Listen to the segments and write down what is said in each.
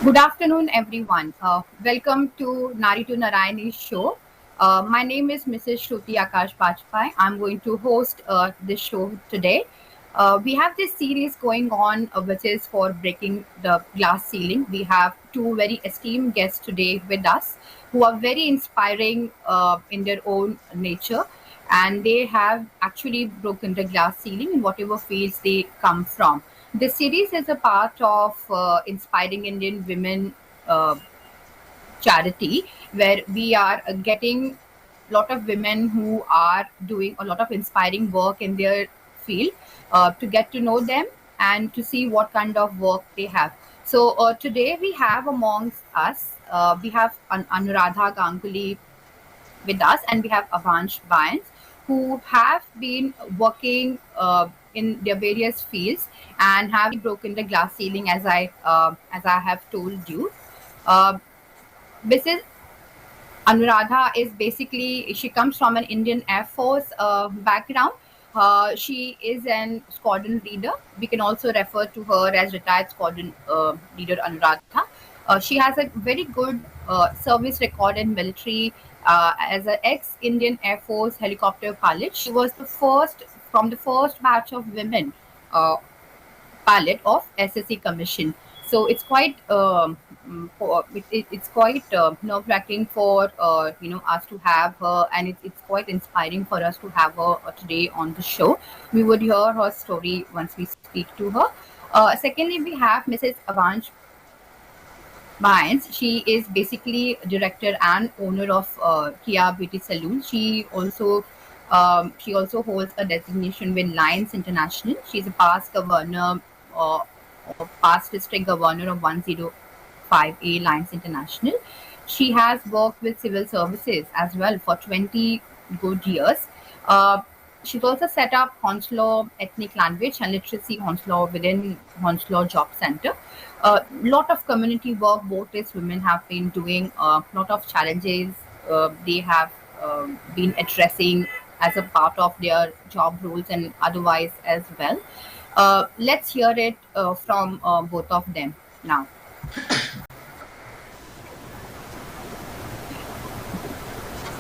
Good afternoon, everyone. Welcome to Nari to Narayani show. My name is Mrs. Shruti Akash Bajpai. I'm going to host this show today. We have this series going on, which is for breaking the glass ceiling. We have two very esteemed guests today with us who are very inspiring in their own nature. And they have actually broken the glass ceiling in whatever fields they come from. This series is a part of Inspiring Indian Women uh, charity, where we are getting a lot of women who are doing a lot of inspiring work in their field to get to know them and to see what kind of work they have. So today we have amongst us, we have Anuradha Ganguly with us, and we have Avansh Bynes, who have been working in their various fields and have broken the glass ceiling, as I have told you. Uh, Mrs. Anuradha is basically, she comes from an Indian Air Force background. She is an squadron leader. We can also refer to her as retired squadron leader Anuradha. She has a very good service record in military as an ex-Indian Air Force helicopter pilot. She was the first from the first batch of women uh, pilot of SSC commission. So it's quite it's quite nerve-wracking for us to have her, and it's quite inspiring for us to have her today on the show. We would hear her story once we speak to her. Secondly, we have Mrs. Avansh Bynes. She is basically director and owner of Kia Beauty Saloon. She also holds a designation with Lions International. She's a past governor uh, or past district governor of 105A Lions International. She has worked with civil services as well for 20 good years. Uh, she's also set up Hounslow Ethnic Language and Literacy Hounslow within Hounslow Job Center. A lot of community work both these women have been doing, a lot of challenges they have been addressing as a part of their job roles and otherwise as well. Let's hear it from both of them now.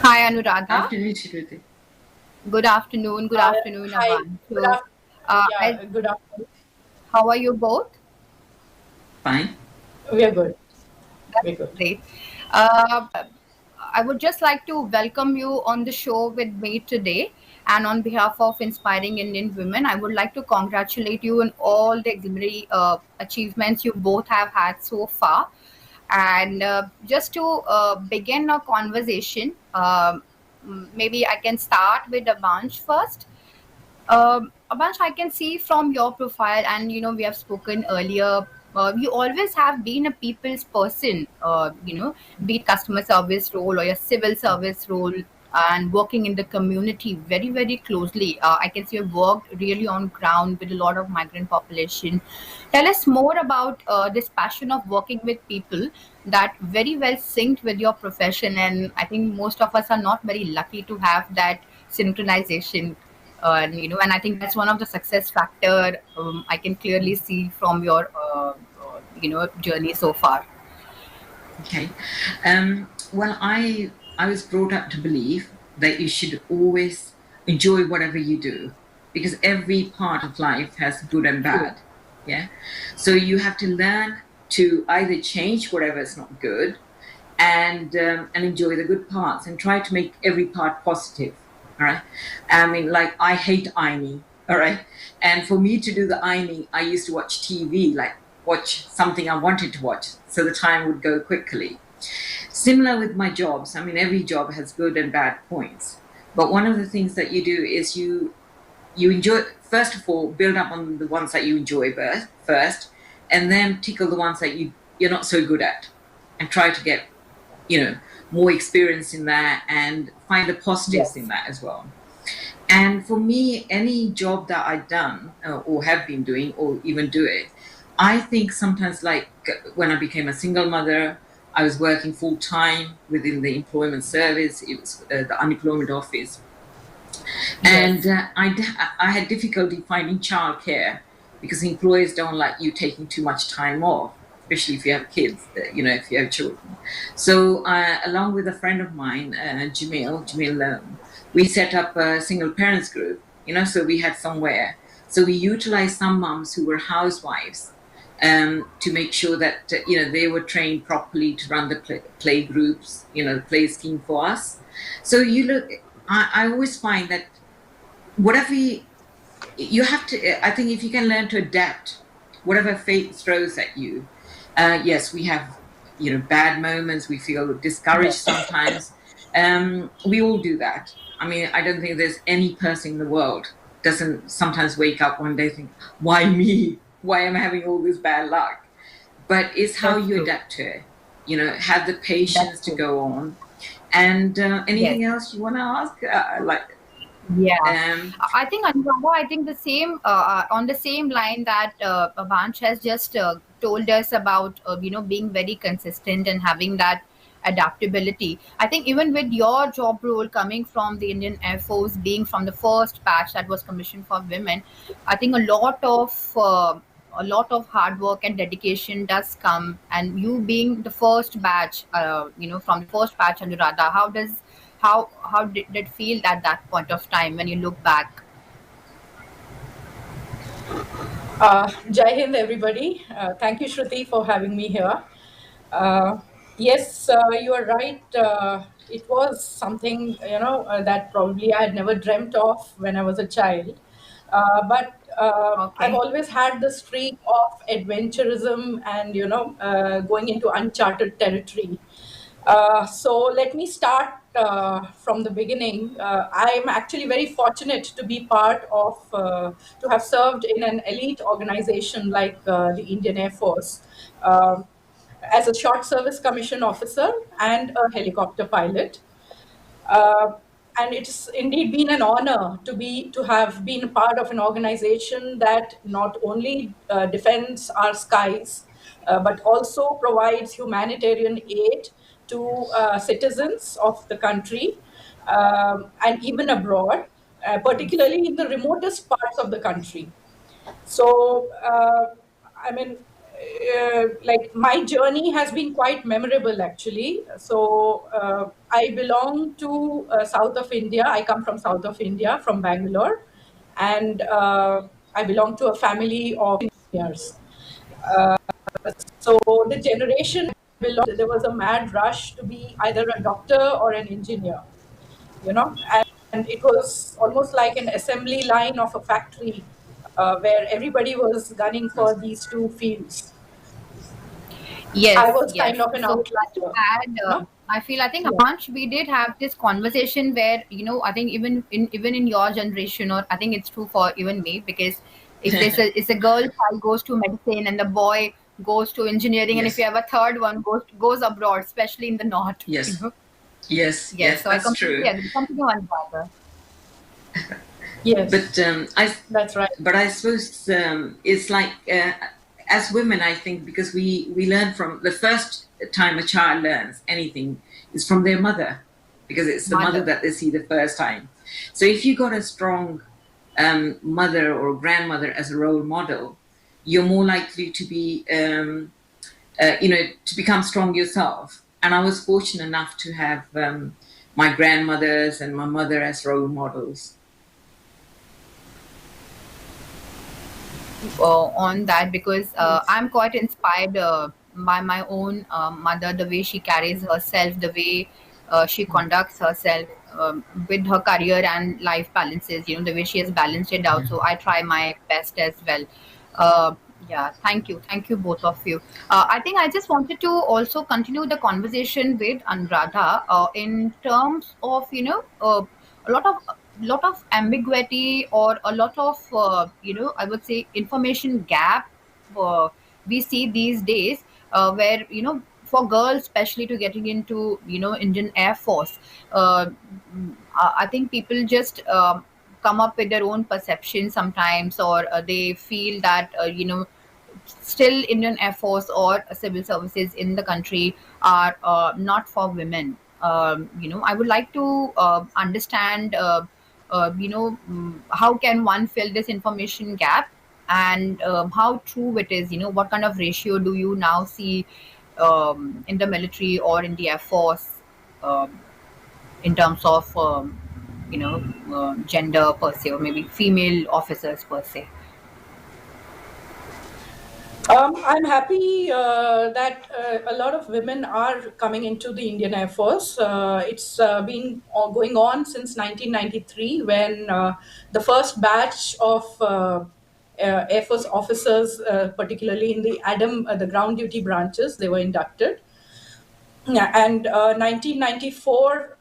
Hi, Anuradha. Afternoon, Shruti. Good afternoon. Good afternoon, Hi, Avan. good So, afternoon. as, Yeah, good afternoon. how are you both? Fine. We are good. That's We're good. great. Uh, I would just like to welcome you on the show with me today. And on behalf of Inspiring Indian Women, I would like to congratulate you on all the exemplary achievements you both have had so far. And just to begin our conversation, maybe I can start with a bunch first. Abansh, I can see from your profile, and we have spoken earlier. You always have been a people's person. Be it customer service role or your civil service role, and working in the community very, very closely. I can see you've worked really on ground with a lot of migrant population. Tell us more about this passion of working with people that very well synced with your profession. And I think most of us are not very lucky to have that synchronization, and I think that's one of the success factor I can clearly see from your journey so far. Okay. Well, I was brought up to believe that you should always enjoy whatever you do because every part of life has good and True. bad. Yeah. So you have to learn to either change whatever is not good and enjoy the good parts and try to make every part positive. All right. I mean, like I hate ironing. All right. And for me to do the ironing, I used to watch TV, like watch something I wanted to watch, so the time would go quickly. Similar with my jobs. I mean, every job has good and bad points. But one of the things that you do is you enjoy, first of all, build up on the ones that you enjoy first, and then tickle the ones that you're not so good at, and try to get more experience in that and find the positives in Yes. that as well. And for me, any job that I've done or have been doing or even do it, I think sometimes, like when I became a single mother, I was working full time within the employment service. It was the unemployment office, and Yes. I had difficulty finding childcare because employers don't like you taking too much time off. especially if you have kids, if you have children. So, along with a friend of mine, Jamil, we set up a single parents group, so we had somewhere. So we utilized some moms who were housewives to make sure that, they were trained properly to run the play groups, the play scheme for us. So I always find that whatever you have to, I think if you can learn to adapt whatever fate throws at you. Yes, we have, bad moments, we feel discouraged Yes. sometimes. We all do that. I mean, I don't think there's any person in the world doesn't sometimes wake up one day think, why me, why am I having all this bad luck? But it's how That's you true. adapt to it. Have the That's patience to true. go on. And Yes. anything else you want to ask, Yeah. um I think Anuragha, I think the same on the same line that Vanch has just told us about, being very consistent and having that adaptability. I think even with your job role coming from the Indian Air Force, being from the first batch that was commissioned for women, I think a lot of hard work and dedication does come. And you being the first batch, from the first batch, Anuradha, how did it feel at that point of time when you look back? Jai Hind, everybody. Thank you, Shruti, for having me here. Uh, yes, you are right. It was something, that probably I had never dreamt of when I was a child. But I've Okay. always had the streak of adventurism and, going into uncharted territory. So let me start from the beginning. I'm actually very fortunate to be to have served in an elite organization like the Indian Air Force as a short service commission officer and a helicopter pilot. Uh, and it's indeed been an honor to have been a part of an organization that not only defends our skies, but also provides humanitarian aid to citizens of the country and even abroad, particularly in the remotest parts of the country. So, I mean, like my journey has been quite memorable actually. So, I belong to south of India. I come from south of India, from Bangalore, and I belong to a family of engineers. So, the generation I belonged, there was a mad rush to be either a doctor or an engineer, and it was almost like an assembly line of a factory where everybody was gunning for these two fields. I Yes, was kind yes. of an So just to outlier, add, you know. I think Yeah. Avansh, we did have this conversation where, I think even in your generation, or I think it's true for even me, because if there's a girl child goes to medicine and the boy goes to engineering, and if you yes, have a third one goes abroad, especially in the north, yes, yes, Yes. yes, So I that's completely true. agree. Continue on, brother. But Yes, that's right. I suppose it's like as women, I think because we learn from the first time a child learns anything is from their mother, because it's the mother Mother. that they see the first time. So if you got a strong mother or grandmother as a role model, you're more likely to be to become strong yourself. And I was fortunate enough to have my grandmothers and my mother as role models. On that, because Yes. I'm quite inspired by my own mother, the way she carries herself, the way she conducts herself with her career and life balances, the way she has balanced it out. So I try my best as well. Uh, yeah, thank you. Thank you, both of you. I think I just wanted to also continue the conversation with Anuradha in terms of, a lot of ambiguity, or a lot of I would say information gap uh, we see these days, where for girls especially to getting into Indian Air Force. I think people just come up with their own perception sometimes, or they feel that still Indian Air Force or civil services in the country are not for women. I would like to understand, how can one fill this information gap? and how true it is. What kind of ratio do you now see in the military or in the Air Force, um, in terms of gender per se, or maybe female officers per se? I'm happy that a lot of women are coming into the Indian Air Force. It's been going on since 1993, when the first batch of Air Force officers, particularly in the the ground duty branches, they were inducted. Yeah, and 1994,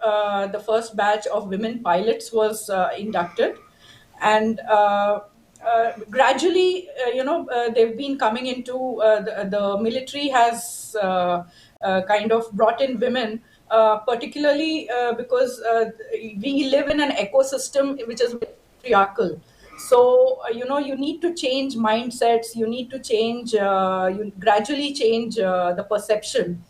the first batch of women pilots was inducted, and gradually, they've been coming into the military has kind of brought in women, particularly because we live in an ecosystem which is patriarchal. So you need to change mindsets. You need to change. You gradually change the perception.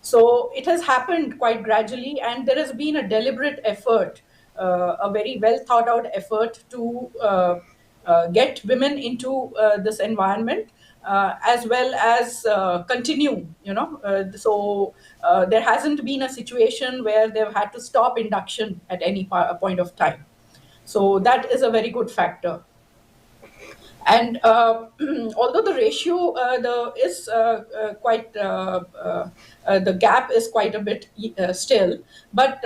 So it has happened quite gradually, and there has been a deliberate effort, a very well thought out effort to get women into this environment, as well as continue. There hasn't been a situation where they've had to stop induction at any point of time. So that is a very good factor. And although the ratio the is quite the gap is quite a bit still, but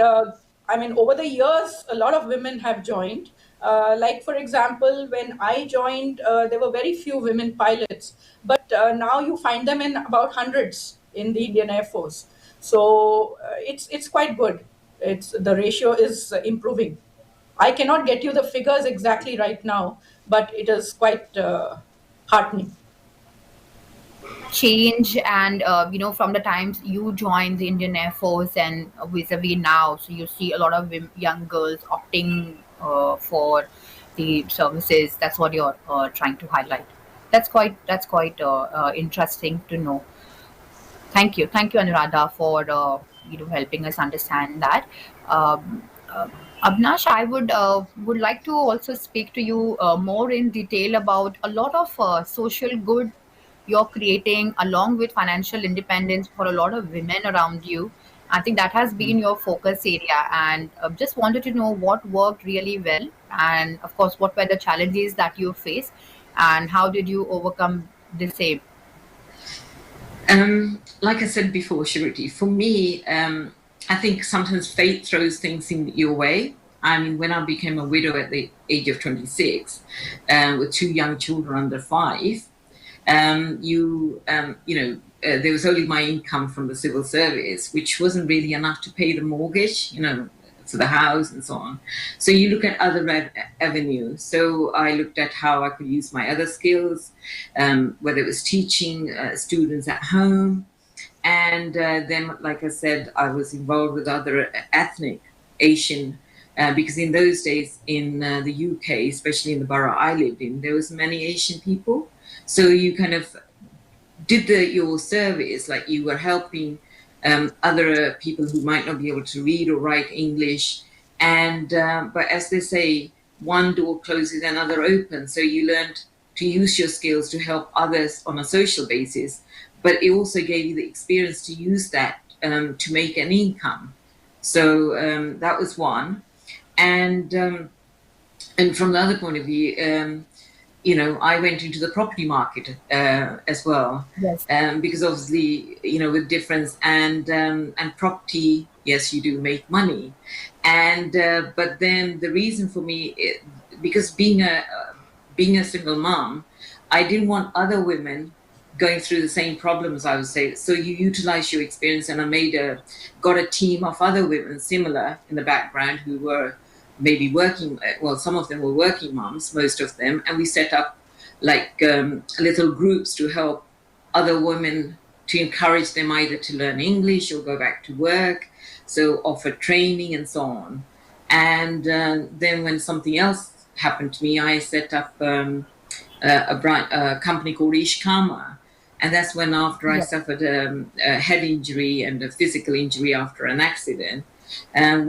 I mean, over the years a lot of women have joined. Like, for example, when I joined, there were very few women pilots, but now you find them in about hundreds in the Indian Air Force. So it's quite good. It's The ratio is improving. I cannot get you the figures exactly right now, but it is quite heartening. Change, and from the times you joined the Indian Air Force and vis-a-vis now, so you see a lot of young girls opting for the services. That's what you're trying to highlight. That's quite interesting to know. Thank you, Anuradha, for helping us understand that. Um, uh, Abnash, I would like to also speak to you more in detail about a lot of social good you're creating, along with financial independence for a lot of women around you. I think that has been your focus area, and just wanted to know what worked really well, and of course, what were the challenges that you faced, and how did you overcome the same? Like I said before, Shruti, for me, I think sometimes fate throws things in your way. I mean, when I became a widow at the age of 26, with two young children under five, there was only my income from the civil service, which wasn't really enough to pay the mortgage, for the house and so on. So you look at other avenues. So I looked at how I could use my other skills, whether it was teaching students at home. And then, like I said, I was involved with other ethnic Asian, because in those days in the UK, especially in the borough I lived in, there was many Asian people. So you kind of did your service, like you were helping other people who might not be able to read or write English. And but as they say, one door closes, another opens. So you learned to use your skills to help others on a social basis, but it also gave you the experience to use that to make an income. So that was one. And from the other point of view, I went into the property market as well, Yes. because obviously, with difference and property, yes, you do make money, and but then the reason for me, because being a single mom, I didn't want other women going through the same problems, I would say. So you utilize your experience, and got a team of other women similar in the background who were maybe working. Well, some of them were working moms, most of them, and we set up like little groups to help other women, to encourage them either to learn English or go back to work. So offer training and so on. And then when something else happened to me, I set up a company called Ishkama. And that's when, after I Yes. suffered a head injury and a physical injury after an accident,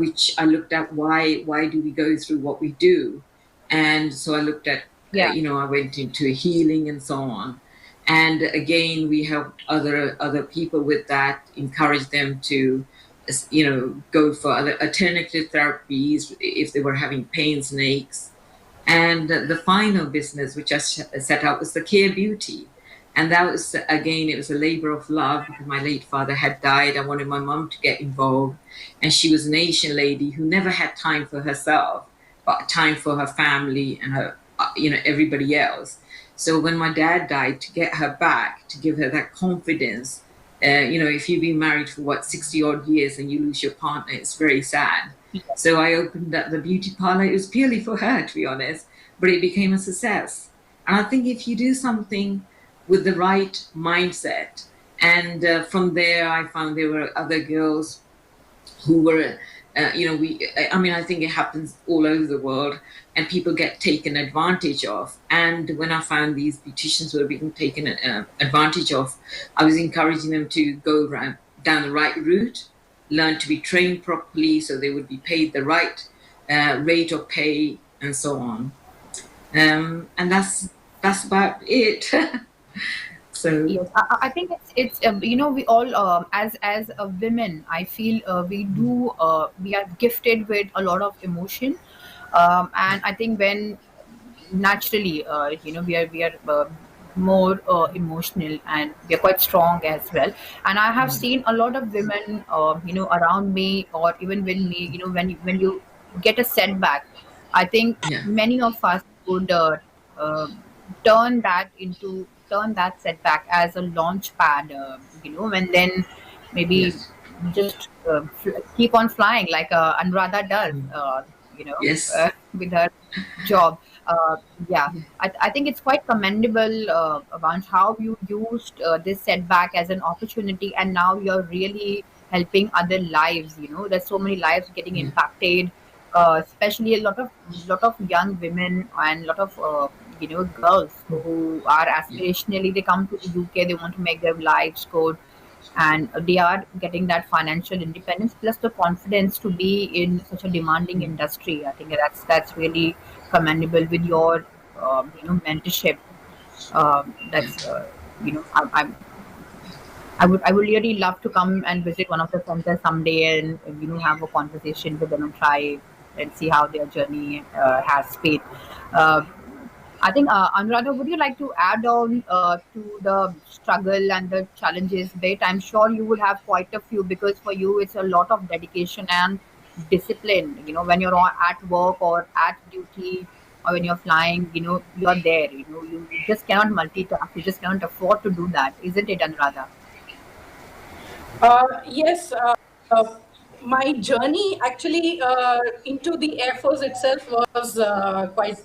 which I looked at, why do we go through what we do? And so I looked at Yeah. I went into healing and so on. And again, we helped other people with that, encourage them to, go for other alternative therapies if they were having pains and aches. And the final business which I set up was the Care Beauty. And that was, again, it was a labor of love because my late father had died. I wanted my mum to get involved. And she was an Asian lady who never had time for herself, but time for her family and her, everybody else. So when my dad died, to get her back, to give her that confidence, if you've been married for 60 odd years and you lose your partner, it's very sad. So I opened up the beauty parlor. It was purely for her, to be honest, but it became a success. And I think if you do something with the right mindset, and from there, I found there were other girls who were, I think it happens all over the world, and people get taken advantage of. And when I found these beauticians were being taken advantage of, I was encouraging them to go down the right route, learn to be trained properly so they would be paid the right rate of pay and so on. And that's about it. So Yes, I think it's we all as women, I feel we are gifted with a lot of emotion, and I think when naturally we are more emotional, and we are quite strong as well. And I have seen a lot of women around me, or even with me, when you get a setback, I think yeah, many of us would uh, turn that setback as a launch pad, and then maybe yes, just keep on flying like Anuradha does, yes, with her job. Yeah, I think it's quite commendable, Vansh, how you used this setback as an opportunity, and now you're really helping other lives. There's so many lives getting yeah, impacted, especially a lot of young women and a lot of girls who are aspirationally, they come to the UK, they want to make their lives good, and they are getting that financial independence plus the confidence to be in such a demanding industry. I think that's really commendable with your mentorship. yeah, That's I would really love to come and visit one of the centers someday, and have a conversation with them and try and see how their journey has been. Uh, I think, Anuradha, would you like to add on to the struggle and the challenges bit? I'm sure you would have quite a few, because for you it's a lot of dedication and discipline. When you're at work or at duty, or when you're flying, you're there. You just cannot multitask. You just cannot afford to do that, isn't it, Anuradha? Yes, my journey actually into the Air Force itself was quite.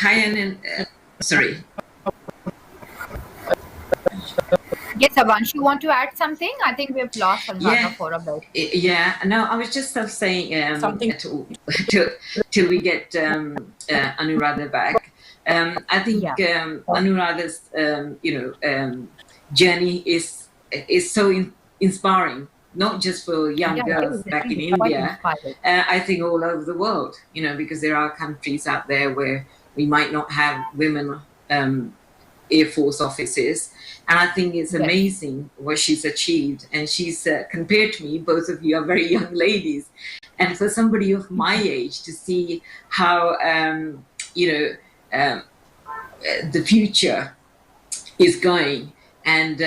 hi, and sorry. Yes, Avansh, you want to add something? I think we've lost Yeah, Anuradha for a bit. yeah. No, I was just saying Something. till we get Anuradha back. I think Yeah. Anuradha's journey is so inspiring, not just for young Yeah, it is. girls It back in is quite India. inspiring. I think all over the world, because there are countries out there where we might not have women Air Force officers. And I think it's Yes. amazing what she's achieved. And she's, compared to me, both of you are very young ladies. And for somebody of my age to see how, you know, um, the future is going, and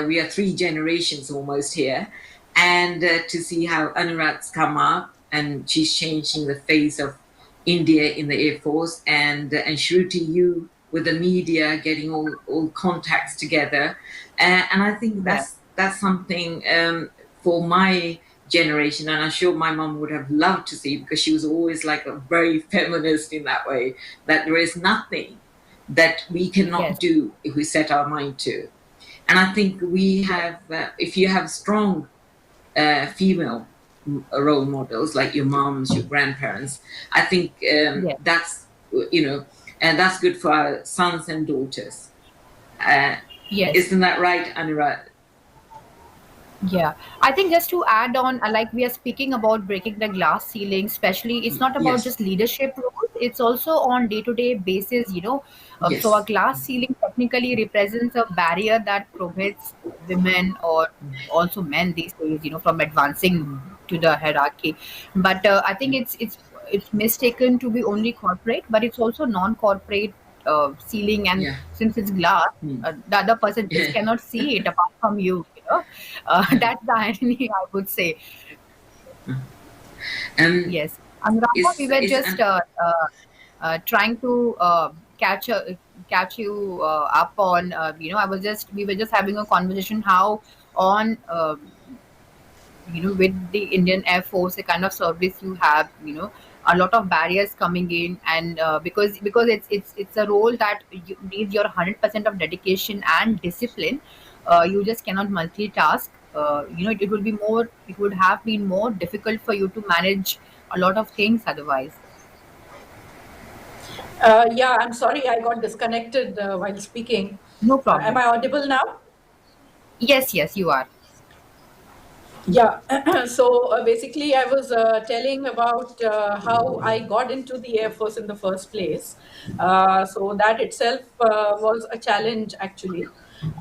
we are three generations almost here, and to see how Anurad's come up and she's changing the face of India in the Air Force, and Shruti, you with the media, getting all contacts together, and I think Yes. that's something for my generation, and I'm sure my mom would have loved to see, because she was always like a very feminist in that way, that there is nothing that we cannot Yes. do if we set our mind to. And I think we have, if you have strong female role models like your moms, your grandparents. I think Yes. that's, you know, and that's good for our sons and daughters. Uh, Yes. isn't that right, Anurag? Yeah, I think just to add on, like we are speaking about breaking the glass ceiling, especially it's not about Yes, just leadership roles, it's also on day-to-day basis, you know. So a yes, glass ceiling technically represents a barrier that prohibits women or also men these days, you know, from advancing to the hierarchy. But I think it's mistaken to be only corporate, but it's also non-corporate ceiling, and yeah, since it's glass, the other person just yeah. cannot see it apart from you, you know. That's the irony, I would say. And Yes. Anuradha, we were is just and trying to catch you up on, you know, we were just having a conversation how on, you know, with the Indian Air Force, the kind of service you have, you know, a lot of barriers coming in, and because it's a role that you needs your 100% of dedication and discipline. You just cannot multitask. You know, it would have been more difficult for you to manage a lot of things otherwise. Yeah, I'm sorry I got disconnected while speaking. No Am problem. I audible now? Yes, yes, you are. Yeah. So basically, I was telling about how I got into the Air Force in the first place. So that itself was a challenge, actually.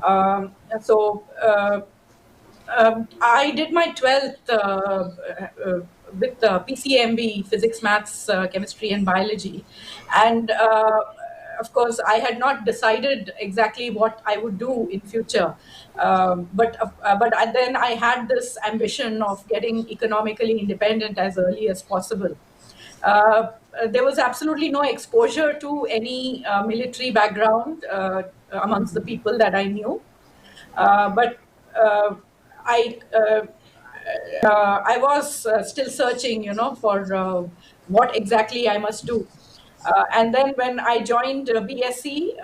I did my 12th with PCMB, physics, maths, chemistry, and biology. And of course, I had not decided exactly what I would do in future. Then I had this ambition of getting economically independent as early as possible. There was absolutely no exposure to any military background amongst the people that I knew. But I I was still searching, for what exactly I must do. And then when I joined BSc,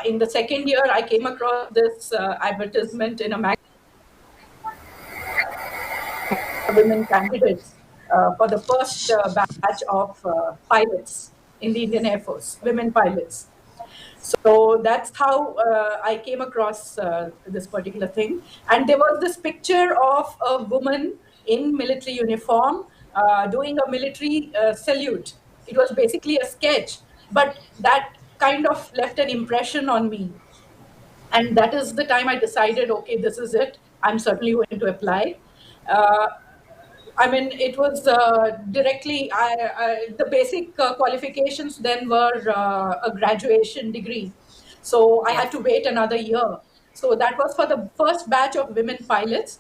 in the second year, I came across this advertisement in a magazine, women candidates for the first batch of pilots in the Indian Air Force, women pilots. So that's how I came across this particular thing. And there was this picture of a woman in military uniform doing a military salute. It was basically a sketch, but that kind of left an impression on me. And that is the time I decided, okay, this is it. I'm certainly going to apply. Uh, I mean, it was directly, the basic qualifications then were a graduation degree. So I Yes. had to wait another year. So that was for the first batch of women pilots.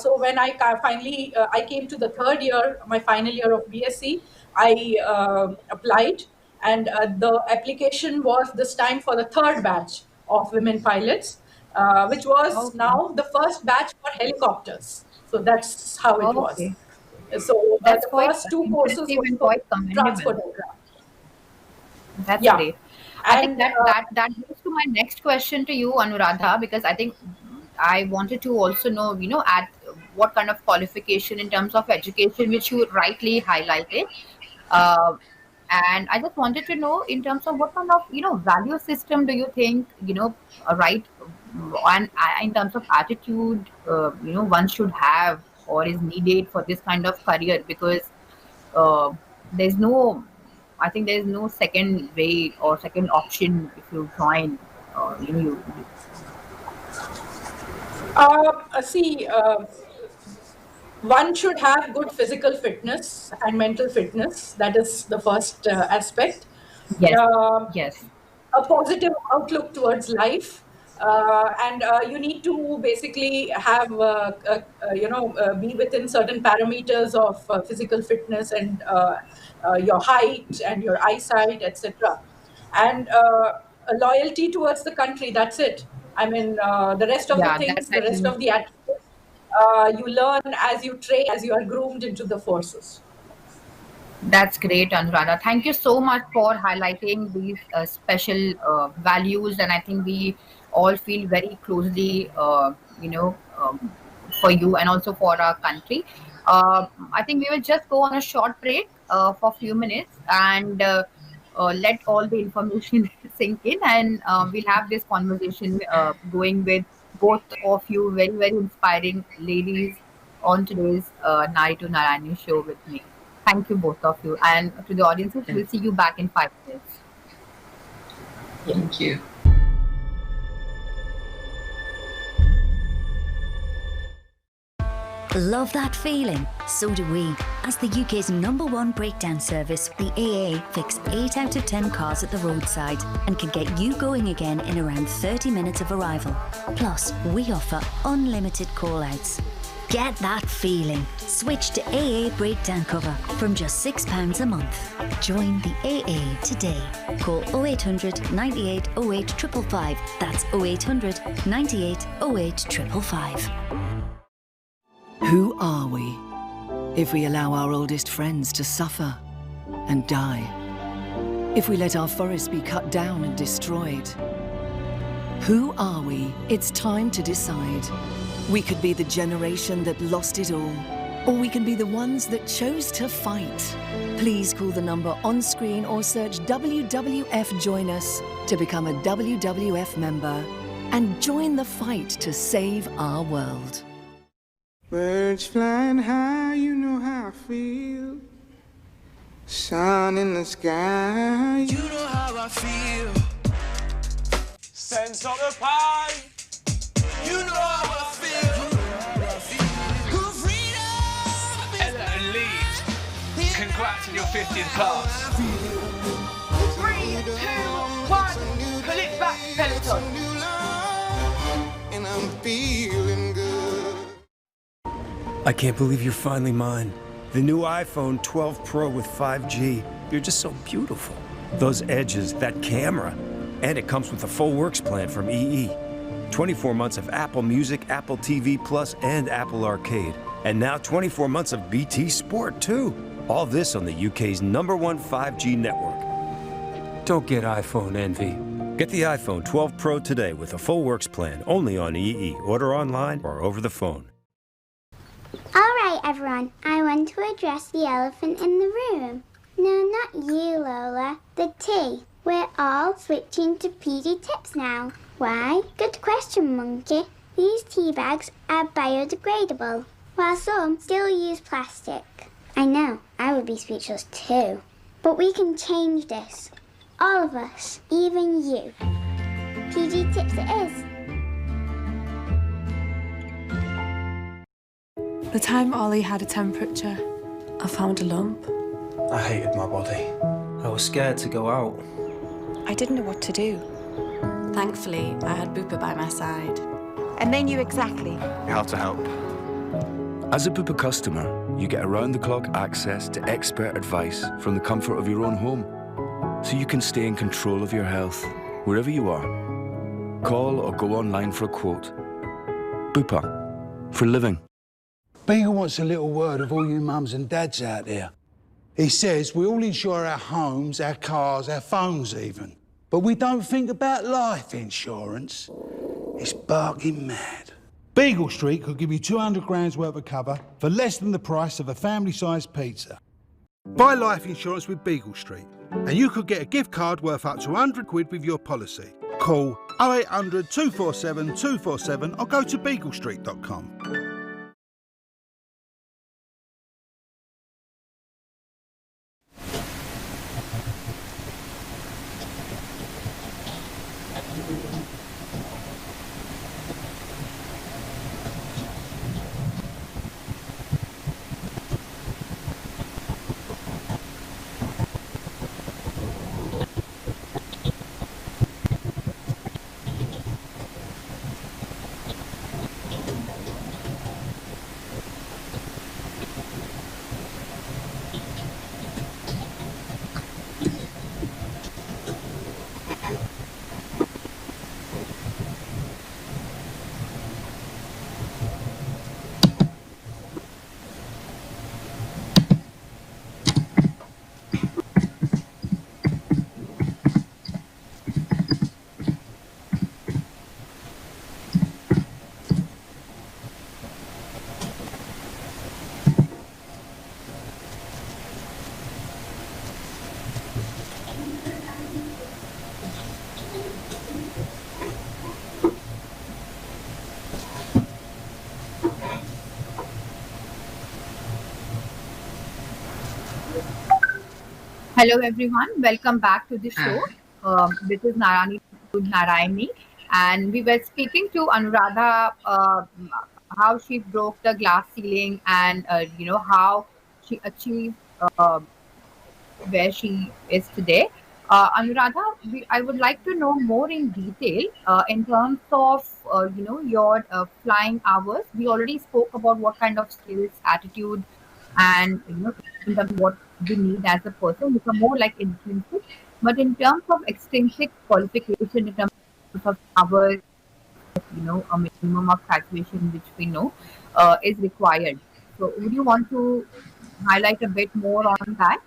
So when finally I came to the third year, my final year of BSc, I applied, and the application was this time for the third batch of women pilots, which was Okay. now the first batch for helicopters. So that's how it was. Okay. So That's the quite first two courses impressive were and for quite commendable. transport aircraft. That's Yeah, great. I and think that goes to my next question to you, Anuradha, because I think I wanted to also know, you know, at what kind of qualification in terms of education, which you rightly highlighted. Uh, and I just wanted to know in terms of what kind of, you know, value system do you think, you know, right, and in terms of attitude, you know, one should have or is needed for this kind of career, because uh, there's no, I think there's no second way or second option if you join, you know, see, one should have good physical fitness and mental fitness. That is the first aspect. yes, Um yes, a positive outlook towards life, and you need to basically have be within certain parameters of physical fitness and your height and your eyesight, etc. And a loyalty towards the country. That's it. I mean, the rest of the yeah, that's things, I the rest think of the attributes, you learn as you train, as you are groomed into the forces. that's great, Anuradha. Thank you so much for highlighting these special values, and I think we all feel very closely, you know, for you and also for our country. I think we will just go on a short break for a few minutes and let all the information sink in, and we'll have this conversation going with both of you, very, very inspiring ladies on today's Nari to Narayani show with me. Thank you, both of you. And to the audiences, we'll see you back in 5 minutes. Thank you. Love that feeling? So do we. As the UK's #1 breakdown service, the AA fix 8 out of 10 cars at the roadside and can get you going again in around 30 minutes of arrival. Plus, we offer unlimited call-outs. Get that feeling. Switch to AA breakdown cover from just £6 a month. Join the AA today. Call 0800 98 08 555. That's 0800 98 08 555. Who are we if we allow our oldest friends to suffer and die? If we let our forests be cut down and destroyed? Who are we? It's time to decide. We could be the generation that lost it all, or we can be the ones that chose to fight. Please call the number on screen or search WWF Join Us to become a WWF member and join the fight to save our world. Birds flying high, you know how I feel. Sun in the sky, you know how I feel. Sense of the pie, you know how I feel. Good freedom. Ella and Leeds, congrats on your 50th class. 3, 2, 1, pull it back, peloton. And I'm feeling good. I can't believe you're finally mine. The new iPhone 12 Pro with 5G. You're just so beautiful. Those edges, that camera. And it comes with a full works plan from EE. 24 months of Apple Music, Apple TV Plus, and Apple Arcade. And now 24 months of BT Sport, too. All this on the UK's #1 5G network. Don't get iPhone envy. Get the iPhone 12 Pro today with a full works plan, only on EE. Order online or over the phone. All right, everyone, I want to address the elephant in the room. No, not you, Lola. The tea. We're all switching to PD tips now. Why? Good question, Monkey. These tea bags are biodegradable, while some still use plastic. I know, I would be speechless too. But we can change this. All of us, even you. PD tips it is. The time Ollie had a temperature, I found a lump. I hated my body. I was scared to go out. I didn't know what to do. Thankfully, I had Bupa by my side. And they knew exactly how to help. As a Bupa customer, you get around-the-clock access to expert advice from the comfort of your own home, so you can stay in control of your health, wherever you are. Call or go online for a quote. Bupa, for living. Beagle wants a little word of all you mums and dads out there. He says we all insure our homes, our cars, our phones even. But we don't think about life insurance. It's barking mad. Beagle Street could give you 200 grand's worth of cover for less than the price of a family-sized pizza. Buy life insurance with Beagle Street, and you could get a gift card worth up to 100 quid with your policy. Call 0800 247 247 or go to beaglestreet.com. Hello, everyone. Welcome back to the show. This is Narayani, and we were speaking to Anuradha how she broke the glass ceiling and how she achieved where she is today. Anuradha, I would like to know more in detail in terms of your flying hours. We already spoke about what kind of skills, attitude, and in terms of what we need as a person, which are more like intrinsic. But in terms of extrinsic qualification, in terms of hours, a minimum of graduation, which we know is required. So, would you want to highlight a bit more on that?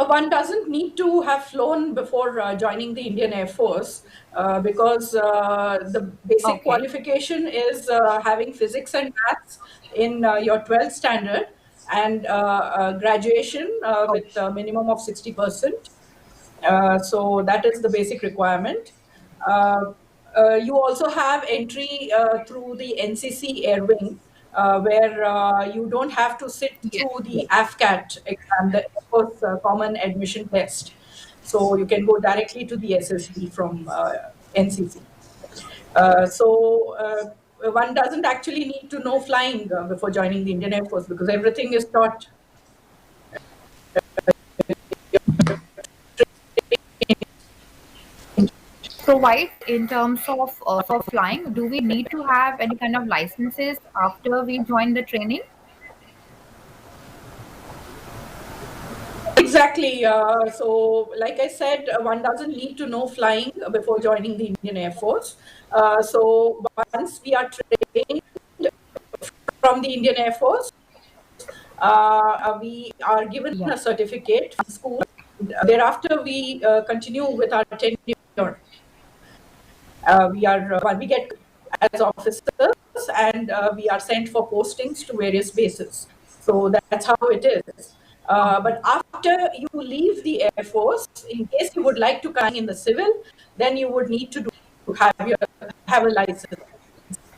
One doesn't need to have flown before joining the Indian Air Force because the basic Okay. qualification is having physics and maths in your 12th standard and graduation Oh, with a minimum of 60%. So that is the basic requirement. Uh, you also have entry through the NCC Air Wing, where you don't have to sit yes, through yes. the AFCAT exam, the Air Force Common Admission Test. So you can go directly to the SSB from NCC. One doesn't actually need to know flying before joining the Indian Air Force because everything is taught. Provide in terms of for flying, do we need to have any kind of licenses after we join the training? Exactly. Like I said, one doesn't need to know flying before joining the Indian Air Force. Once we are trained from the Indian Air Force, we are given Yeah. a certificate from school. Thereafter, we continue with our tenure. We get as officers and we are sent for postings to various bases. So that's how it is. Okay. But after you leave the Air Force, in case you would like to come in the civil, then you would need to have a license,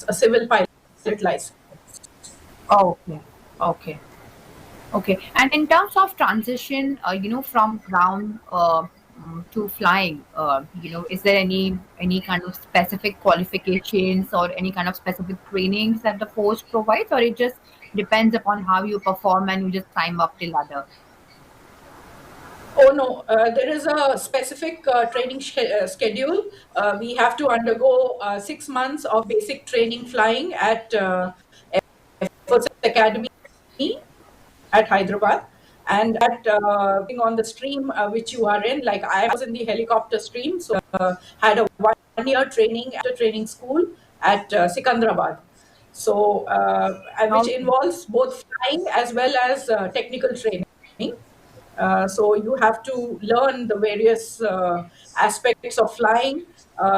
a civil pilot license. Okay. Okay. Okay. And in terms of transition, from ground to flying, is there any kind of specific qualifications or any kind of specific trainings that the force provides, or it just depends upon how you perform and you just climb up the ladder? Oh no, there is a specific training schedule. We have to undergo 6 months of basic training flying at Air Force Academy at Hyderabad. And at being on the stream which you are in, like I was in the helicopter stream, so had a 1 year training at a training school at Sikandrabad. So, which Okay. involves both flying as well as technical training. So you have to learn the various aspects of flying,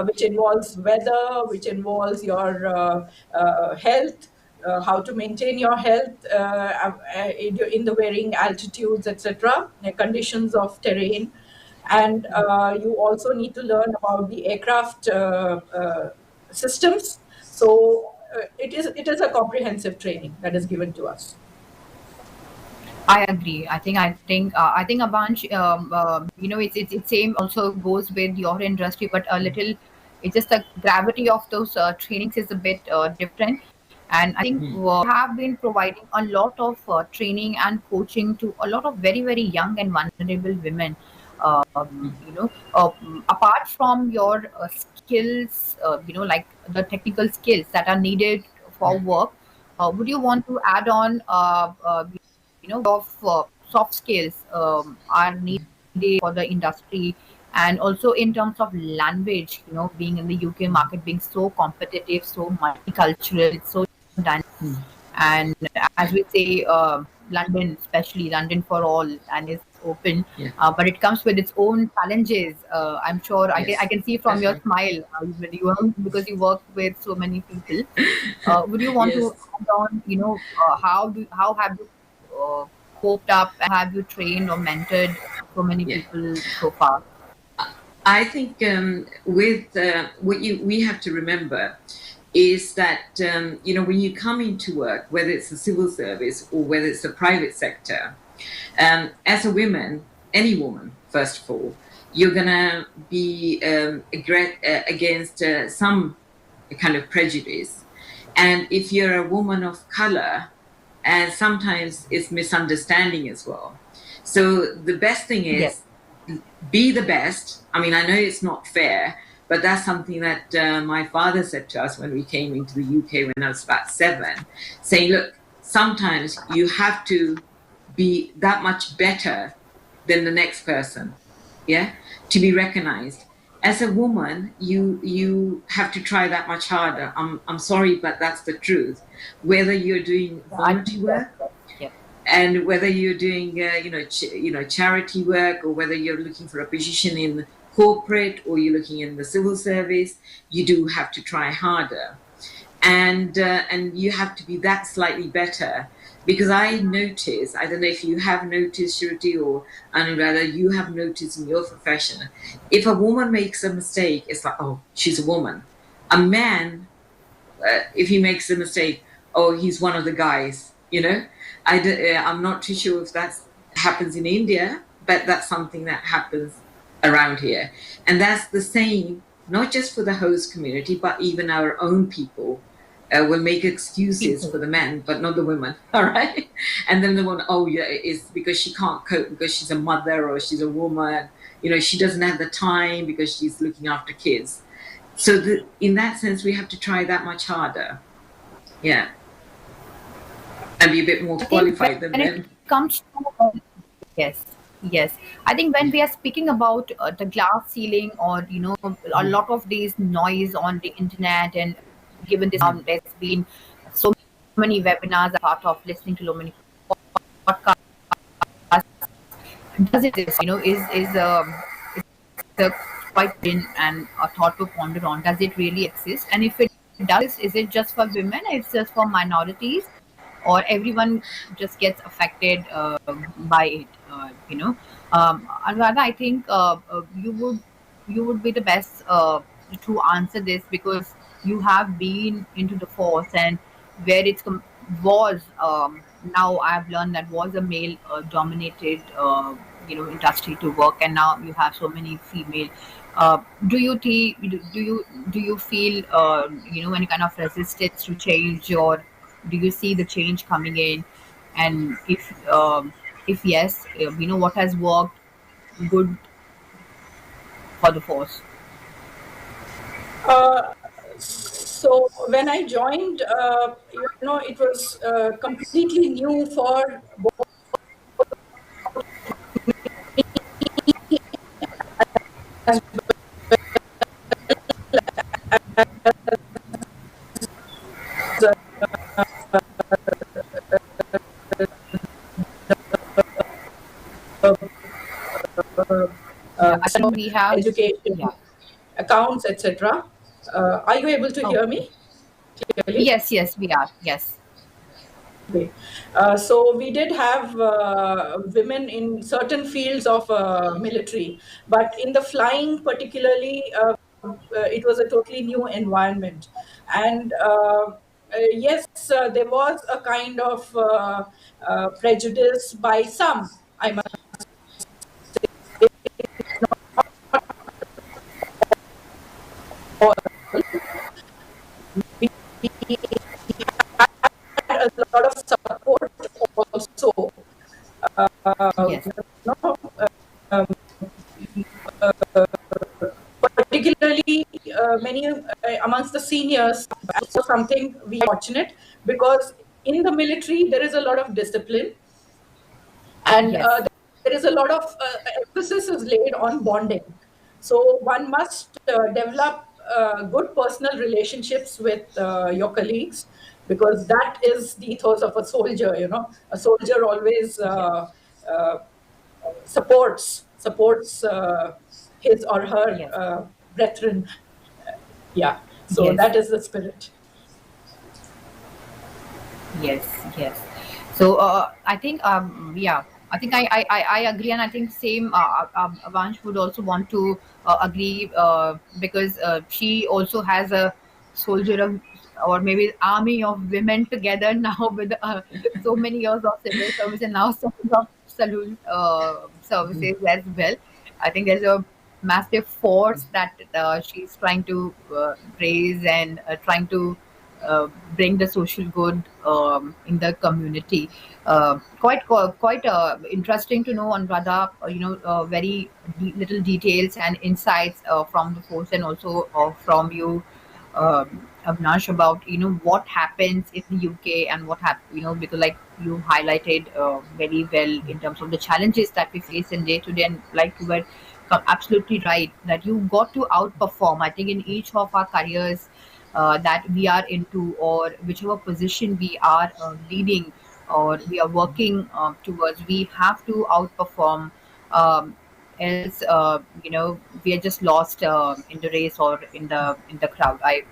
which involves weather, which involves your health, how to maintain your health in the varying altitudes, etc., conditions of terrain. And you also need to learn about the aircraft systems. So it is a comprehensive training that is given to us. I agree. I think a bunch. It's same also goes with your industry, but a little. It's just the gravity of those trainings is a bit different, and I think we have been providing a lot of training and coaching to a lot of very very young and vulnerable women. Apart from your skills, like the technical skills that are needed for work, would you want to add on of soft skills are needed for the industry, and also in terms of language, being in the UK market being so competitive, so multicultural, it's so dynamic, and as we say, London, especially London for all, and is open, Yeah. but it comes with its own challenges. I'm sure I Yes. can see from That's your right. smile because you work with so many people. Would you want to Yes. add on, how have you coped up and have you trained or mentored so many Yeah. people so far? I think with what we have to remember is that when you come into work, whether it's the civil service or whether it's the private sector, As a woman, any woman, first of all, you're gonna be against some kind of prejudice, and if you're a woman of color, and sometimes it's misunderstanding as well. So the best thing is be the best. I mean, I know it's not fair, but that's something that my father said to us when we came into the UK when I was about 7, saying, look, sometimes you have to be that much better than the next person, yeah, to be recognized. As a woman, you have to try that much harder. I'm sorry, but that's the truth. Whether you're doing volunteer work, and whether you're doing charity work, or whether you're looking for a position in corporate or you're looking in the civil service, you do have to try harder, and you have to be that slightly better. Because I notice, I don't know if you have noticed, Shruti or Anuradha, you have noticed in your profession, if a woman makes a mistake, it's like, oh, she's a woman. A man, if he makes a mistake, oh, he's one of the guys, you know? I'm not too sure if that happens in India, but that's something that happens around here. And that's the same, not just for the host community, but even our own people. Will make excuses for the men, but not the women. All right, and then the one, oh yeah, it's because she can't cope because she's a mother or she's a woman. You know, she doesn't have the time because she's looking after kids. So in that sense, we have to try that much harder. Yeah, and be a bit more qualified than men. It comes to yes. I think when we are speaking about the glass ceiling, or a lot of these noise on the internet, and given this, there's been so many webinars I'm part of, listening to so many podcasts. Does it is a quite been and a thought to ponder on? Does it really exist? And if it does, is it just for women? It's just for minorities, or everyone just gets affected by it? Anuradha, I think you would be the best to answer this, because you have been into the force, and where it was now I've learned that was a male dominated industry to work, and now you have so many female. Do you feel any kind of resistance to change, or do you see the change coming in? And if yes, what has worked good for the force? So when I joined, it was completely new for both as I think we have education, accounts, etc. Are you able to hear me clearly? Yes, we are. Yes. Okay. So we did have women in certain fields of military, but in the flying particularly, it was a totally new environment. And yes, there was a kind of prejudice by some, I must we had a lot of support also. Particularly many amongst the seniors, also something we are fortunate, because in the military there is a lot of discipline, and there is a lot of emphasis is laid on bonding. So one must develop good personal relationships with your colleagues, because that is the ethos of a soldier. A soldier always supports his or her brethren. So that is the spirit. Yes. So I think I think I agree, and I think same Avansh would also want to agree, because she also has a soldier of, or maybe army of women together now, with so many years of civil service, and now so salon services as well. I think there's a massive force that she's trying to raise and trying to uh, bring the social good in the community. Quite interesting to know, Anuradha. Very little details and insights from the force, and also from you, Avnash, about what happens in the UK and what happen, because like you highlighted very well in terms of the challenges that we face in day to day, and like you were absolutely right that you got to outperform. I think in each of our careers that we are into, or whichever position we are leading or we are working towards, we have to outperform. Else, we are just lost in the race or in the crowd. I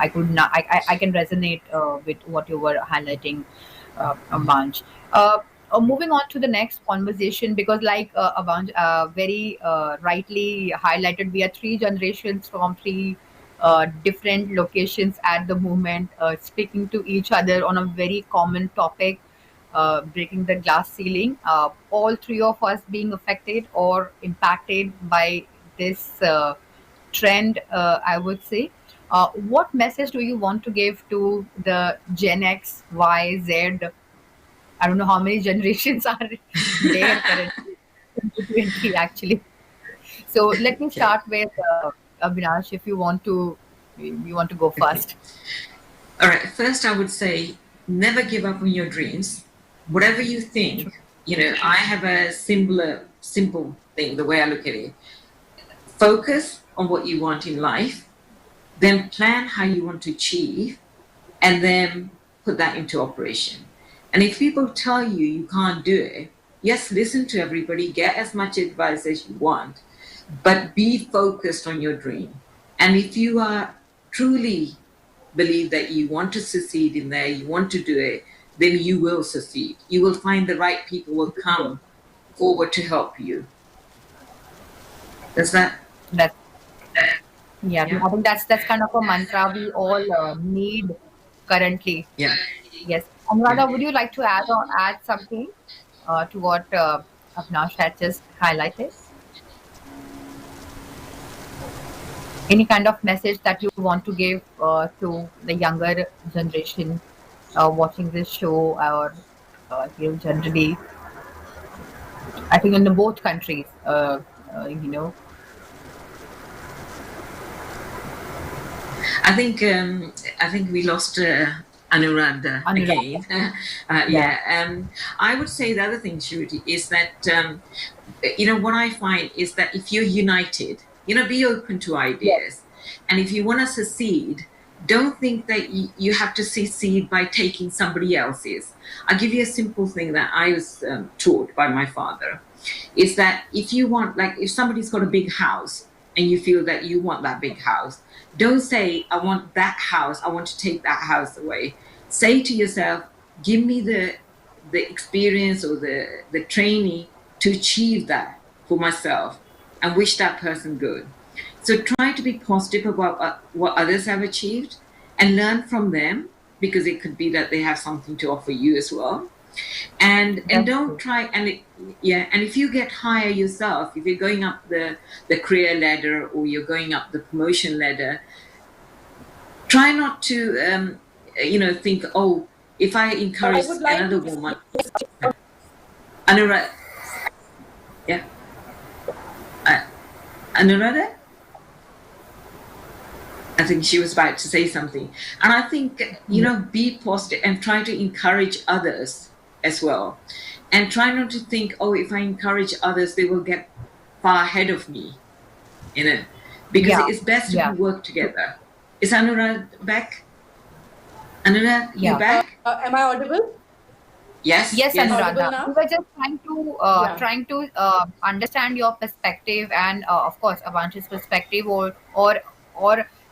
could not. I can resonate with what you were highlighting, Abanj. Moving on to the next conversation, because like Abanj very rightly highlighted, we are three generations from three different locations at the moment, speaking to each other on a very common topic, breaking the glass ceiling. All three of us being affected or impacted by this trend, I would say. What message do you want to give to the Gen X, Y, Z? I don't know how many generations are there currently, 2020 actually. So let me Okay. start with Avinash. If you want to go Okay. first. All right. First, I would say never give up on your dreams. Whatever you think, I have a simple thing, the way I look at it. Focus on what you want in life, then plan how you want to achieve, and then put that into operation. And if people tell you you can't do it, yes, listen to everybody, get as much advice as you want, but be focused on your dream. And if you are truly believe that you want to succeed in there, you want to do it, then you will succeed. You will find the right people will come forward to help you. Does that? That Yeah, Yeah. I think that's kind of a mantra we all need currently. Yeah. Yes. Yeah. Anuradha, would you like to add something to what Avnash had just highlighted? Any kind of message that you want to give to the younger generation watching this show, or generally, I think in the both countries, uh, you know, I think we lost Anuradha Anuradha. again. Yeah. Yeah. I would say the other thing, Shruti, is that what I find is that if you're united, be open to Yes. ideas, and if you want to succeed, don't think that you have to succeed by taking somebody else's. I'll give you a simple thing that I was taught by my father, is that if you want, like, if somebody's got a big house and you feel that you want that big house, don't say, I want that house, I want to take that house away. Say to yourself, give me the experience or the training to achieve that for myself, and wish that person good. So try to be positive about what others have achieved and learn from them, because it could be that they have something to offer you as well. And That's don't true. try and if you get higher yourself, if you're going up the career ladder or you're going up the promotion ladder, try not to think, oh, if I encourage I would like another to woman. Anurad, yeah. Anuradha? I think she was about to say something. And I think, be positive and try to encourage others as well. And try not to think, oh, if I encourage others, they will get far ahead of me, because Yeah. it's best if Yeah. we work together. Is Anurad back? Anurad, you Yeah. back? Am I audible? Yes, Yes, yes. Audible Anuradha. We now? were just trying to understand your perspective, and of course Avansh's perspective, or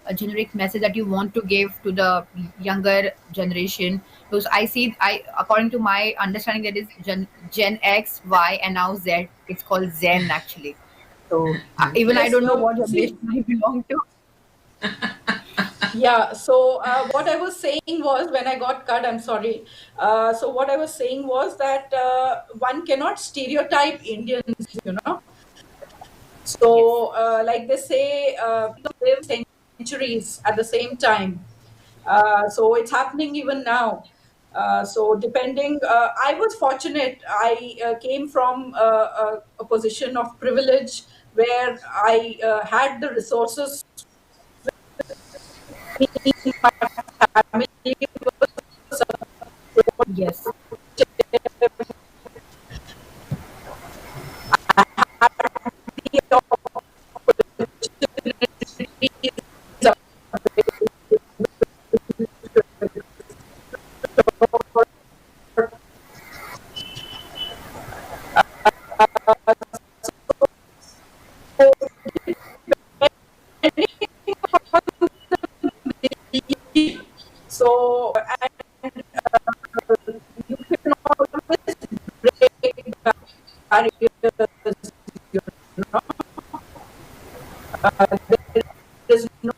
a generic message that you want to give to the younger generation. Because I see, I according to my understanding, that is Gen X, Y, and now Z. It's called Zen actually. So even I Yes, don't know no, what generation see, I belong to. Yeah, so what I was saying was, when I got cut, I'm sorry. So what I was saying was that one cannot stereotype Indians, you know. So, like they say, live centuries at the same time. So it's happening even now. So depending, I was fortunate. I came from a position of privilege where I had the resources. Family Yes. So, and you can always break barriers, you know. There is no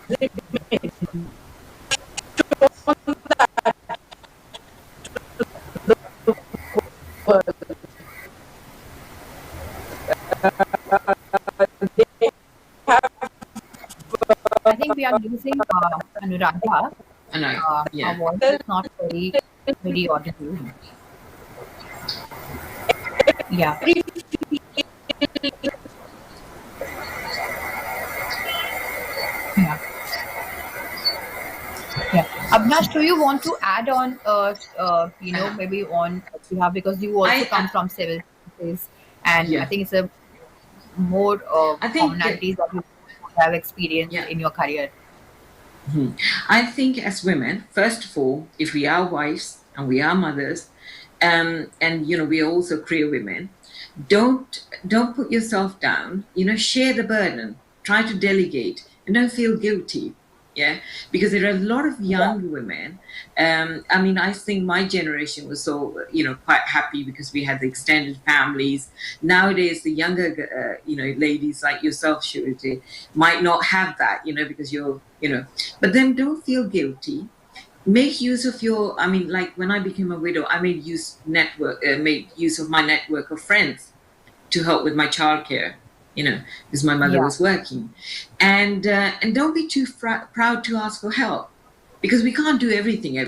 limit to world. They have, I think we are losing Anuradha. I know. Her Yeah. voice is not very audible. Yeah. every Yeah. Yeah. Abnash, do you want to add on, maybe on behalf, because you also come from civil services, and I Yeah. think it's a more I think commonalities that you have experienced yeah. in your career. I think as women, first of all, if we are wives and we are mothers, and we are also career women, don't put yourself down. Share the burden. Try to delegate, and don't feel guilty. Yeah, because there are a lot of young women. I mean, I think my generation was so quite happy because we had the extended families. Nowadays, the younger ladies like yourself, Shuriti, might not have that. Because you're. But then don't feel guilty. Make use of your. I mean, like when I became a widow, I made use of my network of friends to help with my childcare. Because my mother Yeah. was working, and don't be too proud to ask for help, because we can't do everything. I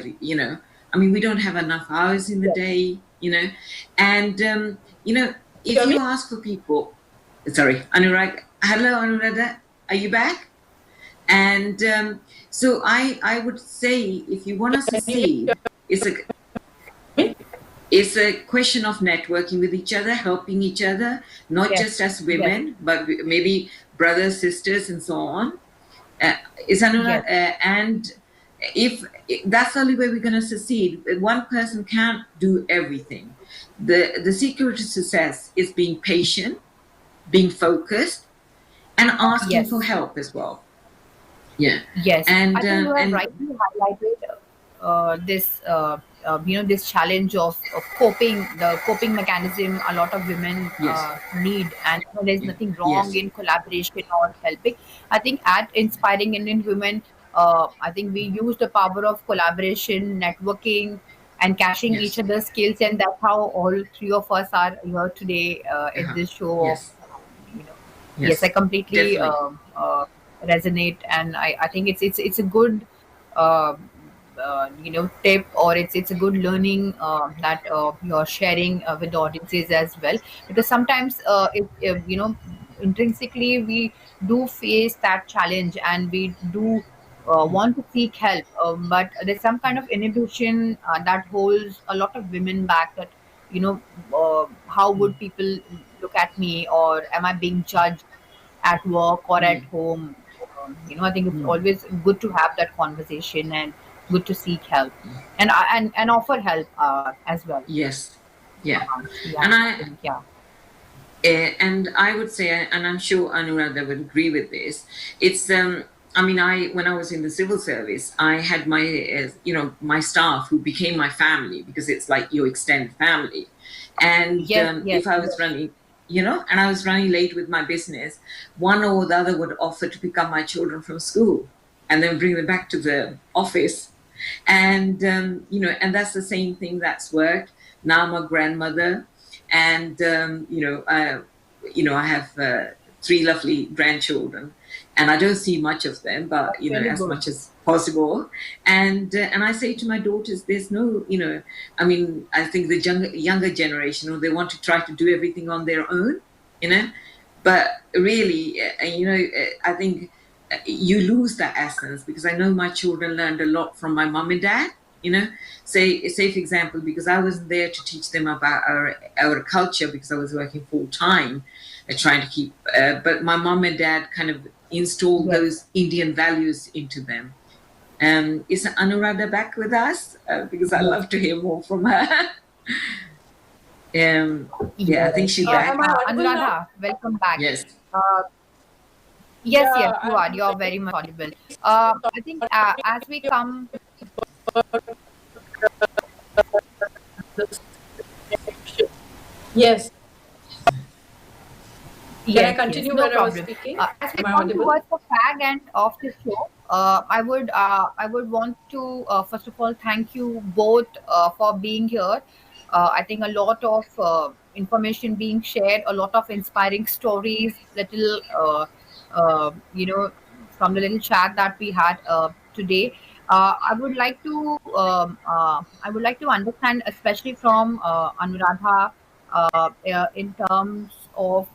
mean, we don't have enough hours in the day. And if hear me? you ask for people, sorry, Anurag, hello, Anuradha, are you back? And so I would say, if you want to Can you succeed, it's a hear me? it's a question of networking with each other, helping each other, not Yes. just as Yes. women, but maybe brothers, sisters, and so on. Is Yes. and if that's the only way we're going to succeed. One person can't do everything. The secret to success is being patient, being focused, and asking for Yes. help as well. Yeah, Yes, I and think you have and rightly highlighted this challenge of coping mechanism a lot of women yes, need, and there's nothing wrong yes, in collaboration or helping. I think at Inspiring Indian Women, I think we use the power of collaboration, networking, and cashing each yes, other's skills, and that's how all three of us are here today at this show of yes, you know yes, I yes, completely definitely. resonate, and I think it's a good uh, tip, or it's a good learning that you're sharing with the audiences as well, because sometimes if intrinsically we do face that challenge, and we do want to seek help, but there's some kind of inhibition that holds a lot of women back, that how would people look at me, or am I being judged at work or at Mm, home? I think it's mm, always good to have that conversation, and good to seek help, and offer help as well. yes, yeah, Yeah, and I I think, yeah. and I would say, and I'm sure Anuradha would agree with this. It's I mean, when I was in the civil service, I had my my staff who became my family, because it's like your extended family. And Yes, yes, if I was yes. running, and I was running late with my business, one or the other would offer to pick up my children from school and then bring them back to the office. And, and that's the same thing that's worked. Now I'm a grandmother, and, I have 3 lovely grandchildren, and I don't see much of them, but, as much as possible. And I say to my daughters, there's no, I think the younger generation, they want to try to do everything on their own, but really, I think you lose that essence, because I know my children learned a lot from my mom and dad. Say for example, because I wasn't there to teach them about our culture, because I was working full time, trying to keep. But my mom and dad kind of installed those Indian values into them. Is Anuradha back with us? Because I love to hear more from her. I think she's back. Anuradha, welcome back. Yes. Yes, you are. You are very much audible. I think as we come. Yes. Can I no continue where I was problem. speaking? As we Am I come audible? towards the fag end of the show, I would want to first of all thank you both for being here. I think a lot of information being shared, a lot of inspiring stories, little from the little chat that we had today. I would like to understand, especially from Anuradha, in terms of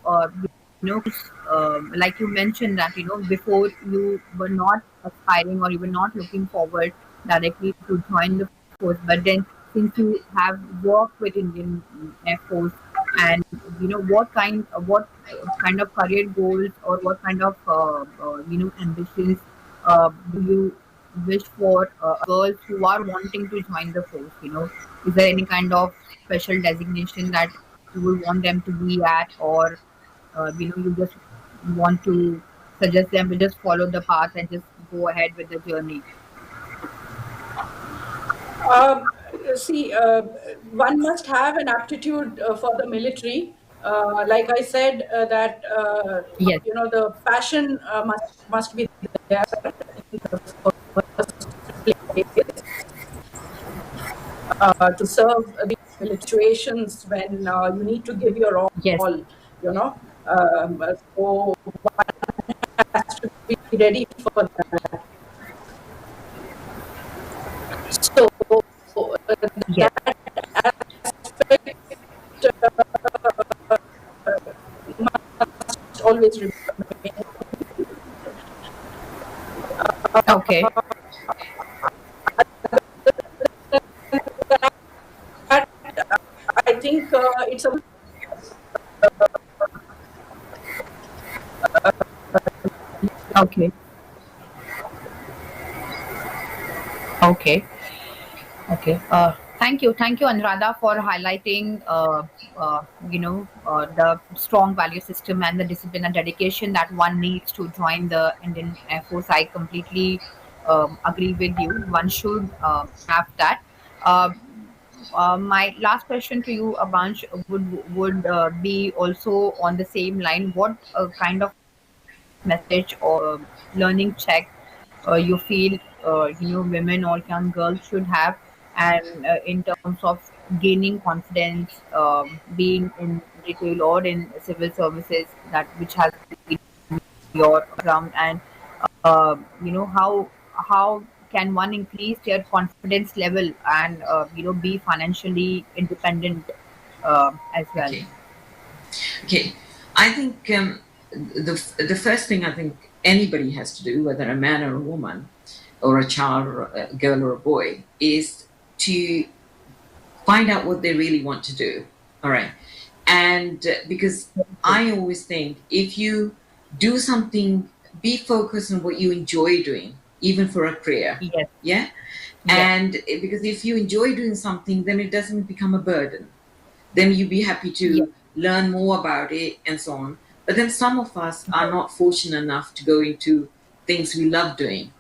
like you mentioned that before you were not aspiring or you were not looking forward directly to join the force, but then since you have worked with Indian Air Force, and what kind of career goals or what kind of ambitions do you wish for girls who are wanting to join the force? Is there any kind of special designation that you would want them to be at, or you just want to suggest them to just follow the path and just go ahead with the journey? See, one must have an aptitude for the military. Like I said, that Yes. the passion must be there in the first place, to serve the situations when you need to give your all. Yes. So one has to be ready for that. So Yes. that aspect must always remain. Okay. I think it's a Okay. Okay. Okay. Thank you, Anuradha, for highlighting, the strong value system and the discipline and dedication that one needs to join the Indian Air Force. I completely agree with you. One should have that. Uh, my last question to you, Abansh, would be also on the same line. What kind of message or learning check you feel women or young girls should have, and in terms of gaining confidence, being in retail or in civil services, that which has been your ground, and how can one increase their confidence level and be financially independent as well? Okay. I think the first thing I think anybody has to do, whether a man or a woman, or a child or a girl or a boy, is to find out what they really want to do. All right. And because I always think if you do something, be focused on what you enjoy doing, even for a career. Yes. Yeah. And because if you enjoy doing something, then it doesn't become a burden. Then you'd be happy to learn more about it and so on. But then some of us are not fortunate enough to go into things we love doing.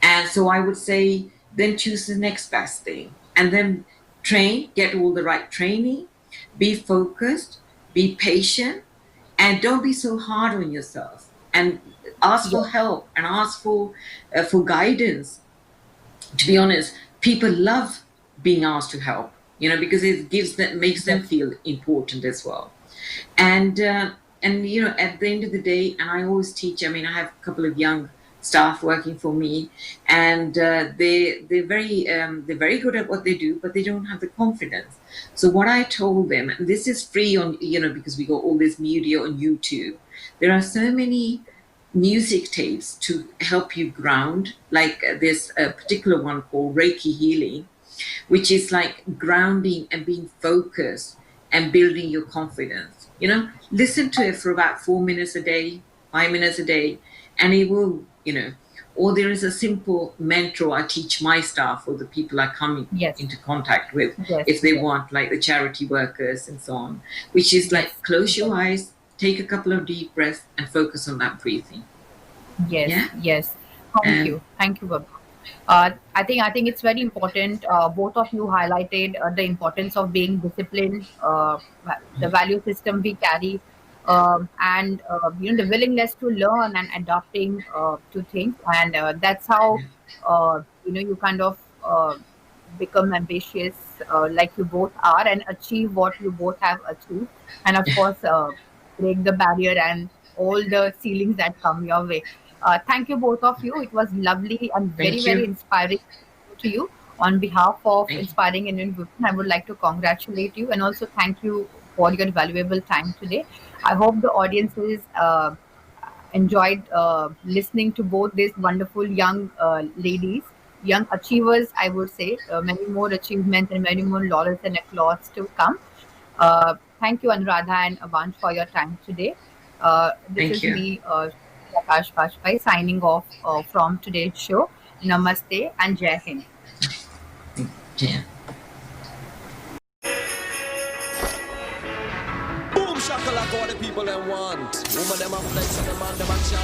And so I would say then choose the next best thing, and then train, get all the right training, be focused, be patient, And don't be so hard on yourself. And ask for help and ask for guidance. To be honest, people love being asked to help, because it makes them feel important as well. And at the end of the day, and I always teach. I mean, I have a couple of young staff working for me, and they're very good at what they do, but they don't have the confidence. So what I told them, and this is free on, because we got all this media on YouTube. There are so many music tapes to help you ground, like this particular one called Reiki Healing, which is like grounding and being focused and building your confidence. Listen to it for about 4 minutes a day, 5 minutes a day, and it will, or there is a simple mantra I teach my staff or the people I come into contact with, if they want, like the charity workers and so on, which is like close your eyes, take a couple of deep breaths and focus on that breathing. Yes. Thank you, Baba. I think it's very important. Both of you highlighted the importance of being disciplined, the value system we carry, and the willingness to learn and adapting to things, and that's how you kind of become ambitious, like you both are, and achieve what you both have achieved, and of course break the barrier and all the ceilings that come your way. Thank you, both of you. It was lovely and very inspiring to you. On behalf of Inspiring Indian Women, I would like to congratulate you and also thank you for your valuable time today. I hope the audiences enjoyed listening to both these wonderful young ladies, young achievers, I would say. Many more achievements and many more laurels and applause to come. Thank you, Anuradha and Avansh, for your time today. This is me, Akash Bajpai, signing off from today's show. Namaste and Jai Hind. Boom shakalaka, what the people them want. Woman them have flex and the man them a chant.